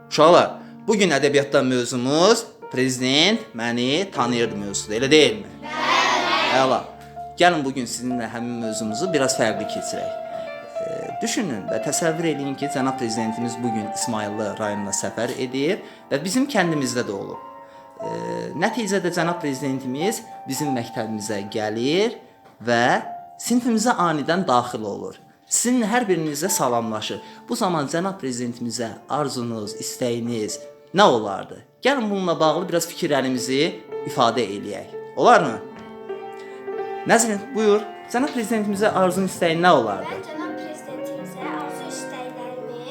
Uşaqlar, bugün ədəbiyyatdan mövzumuz prezident məni tanıyırdı mövzusudur, elə deyilmi? Bəli. Əla. Gəlin bugün sizinlə həmin mövzumuzu biraz fərqli keçirək. Düşünün və təsəvvür edin ki, cənab prezidentimiz bugün İsmayıllı rayonuna səfər edir və bizim kəndimizdə də olub. Nəticədə cənab prezidentimiz bizim məktəbimizə gəlir və sinifimizə anidən daxil olur. Sizin hər birinizlə salamlaşır. Bu zaman cənab prezidentimizə arzunuz, istəyiniz nə olardı? Gəlin bununla bağlı biraz fikirlərimizi ifadə eləyək. Olarmı? Nəzrin, buyur. Cənab prezidentimizə arzun, istəyin nə olardı? Mən cənab prezidentimizə arzu istəklərimi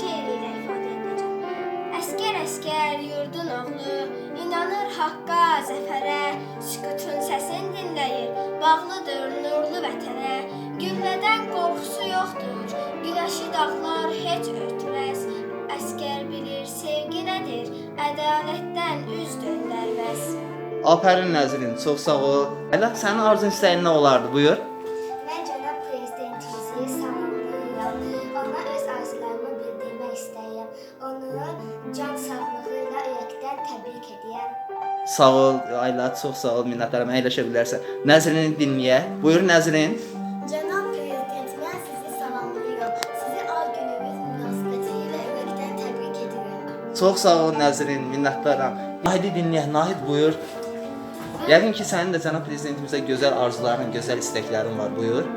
şeir ilə ifadə edəcəm. Əskər əskər yurdun oğlu, inanır haqqa, zəfərə, sükutun səsini dinləyir, bağlıdır nurlu vətənə. Güllədən qorxusu yoxdur, günəşi dağlar heç örtməz. Əskər bilir sevgi nədir, ədalətdən üz döndərməz. Afərin Nəzrin, çox sağ ol. Əla, sənin arzun, istəyin nə olardı? Buyur. Mən cənab prezidentimizi salamlayıram. Ona öz arzularımı bildirmək istəyirəm. Onu can sağlığı ilə ürəkdən təbrik edirəm. Sağ ol, Ayla, çox sağ ol. Minnətdaram, əyləşə bilərsən. Nəzrini dinləyək. Buyur Nəzrin. Cənab prezident, mən sizi salamlayıram. Sizi ad gününüz münasibətilə ürəkdən təbrik edirəm. Çox sağ ol Nəzrin, minnətdaram. Nahidi dinləyək. Nahid, buyur. Yəqin ki, sənin də cənab prezidentimizə gözəl arzuların, gözəl istəklərin var. Buyur.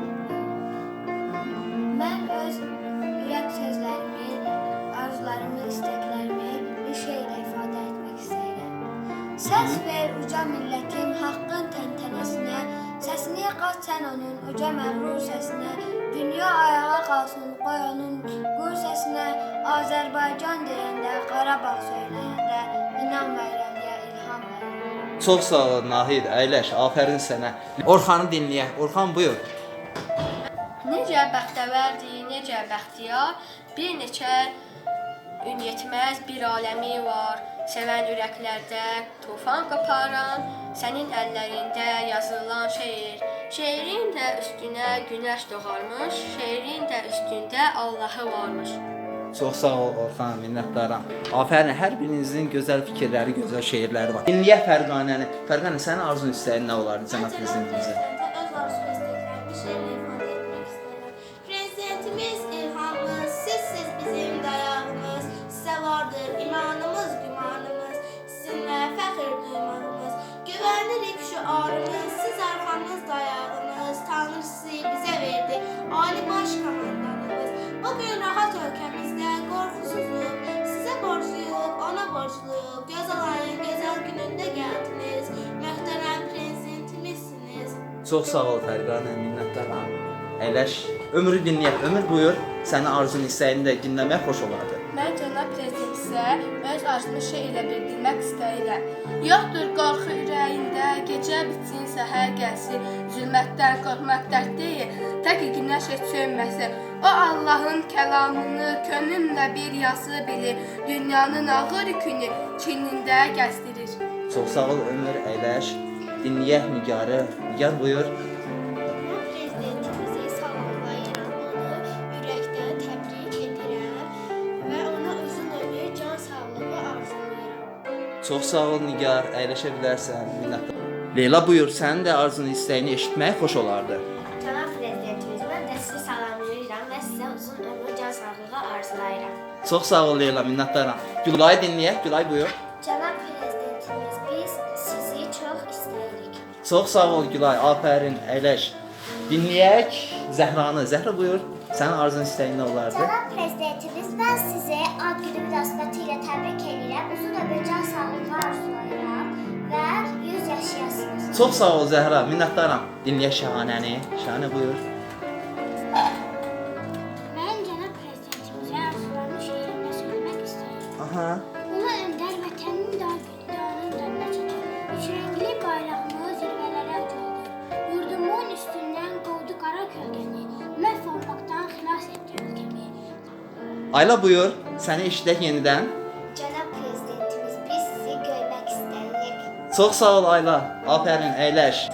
Mən öz ürək sözlərimi, arzularımı, istəklərimi bir şeylə ifadə etmək istəyirəm. Səs ver uca millətin haqqın təntənəsinə, səsini qat sən onun uca məğrur səsinə, dünya ayağa qalsın qoy onun qur səsinə, Azərbaycan deyəndə, Qarabağ söyləyəndə, inan və irəliyə ilham ver. Çox sağ ol Nahid, əyləş, afərin sənə. Orxanı dinləyək. Orxan, buyur. Necə bəxtəvərdir, necə bəxtiyar, bir neçə ün yetməz bir aləmi var. Sevən ürəklərdə tufan qoparan, sənin əllərində yazılan şeir. Şeirin də üstünə günəş doğarmış, şeirin də üstündə Allahı varmış. Çox sağ ol Orxan, minnətdaram. Afərin, hər birinizin gözəl fikirləri, gözəl şeirləri var. Dinləyək Fərqanəni. Fərqanə, sənin arzun, istəyin nə olardı cənab prezidentimizə? Öz arzu istəklərimi şeirlə ifadə etmək istəyirəm. Prezidentimiz ilhamımız, sizsiz bizim dayağımız, sizə vardır imanımız, gümanımız, sizinlə fəxr duymağımız, güvənirik şüarımız, siz arxamız dayağımız, Tanrı sizi bizə verdi, Ali Baş Komandanımız. Bugün rahat ölkəmizdə qorxusuzluq, sizə borcluyuq, ona borcluyuq, gözəl ayın gözəl günündə gəldiniz, möhtərəm prezidentimizsiniz. Çox sağ ol Fərqanə, minnətdaram. Əyləş, Ömrü dinləyək. Ömür, buyur. Sənin arzun, istəyini də dinləmək xoş olardı. Mən cənab prezidentimizə öz arzumu şeirlə bildirmək istəyirəm. Yoxdur qorxu ürəyində, gecə bitsin, səhər gəlsin, zülmətdən qorxmaq dərd deyil, tək günəş heç sönməsin. O Allahın kəlamını könlümlə bir yazı bilir, dünyanın ağır yükünü çiynində gəzdirir. Çox sağ ol Ömür, əyləş. Dinləyək Nigarı. Nigar, buyur. Mən prezidentimizi salamlayıram, onu ürəkdən təbrik edirəm və ona uzun ömür, can sağlığı arzulayıram. Çox sağ ol Nigar, əyləşə bilərsən. Minnətdaram. Leyla, buyur. Sənin də arzunu, istəyini eşitmək xoş olardı. Cənab prezidentimiz, mən də sizi salamlayıram və sizə uzun ömür, can sağlığı arzulayıram. Çox sağ ol Leyla, minnətdaram. Gülayı dinləyək. Gülay, buyur. Cənab prezidentimiz, biz sizi çox istəyirik. Çox sağ ol Gülay, afərin, əyləş. Dinləyək Zəhranı. Zəhra, buyur. Sənin arzun, istəyin nə olardı? Cənab prezidentimiz, mən sizi ad günü münasibətilə təbrik edirəm, uzun ömür, can sağlığı arzulayıram və 100 yaşayasınız. Çox sağ ol Zəhra, minnətdaram. Dinləyək Şahanəni. Şahanə, buyur. Mən cənab prezidentimizə arzularımı şeirimlə söyləmək istəyirəm. Aha. Ulu öndər vətənin də gününün dönmə çəkir. Üçrəngli bayrağımı zirvələrə ucaldır. Yurdumun üstündən qovdu qara kölgəni. Məhv olmaqdan xilas etdi ülkəmi. Ayla, buyur. Səni eşidək yenidən. Cənab prezidentimiz, biz sizi görmək istəyirik. Çox sağ ol Ayla. Afərin, əyləş.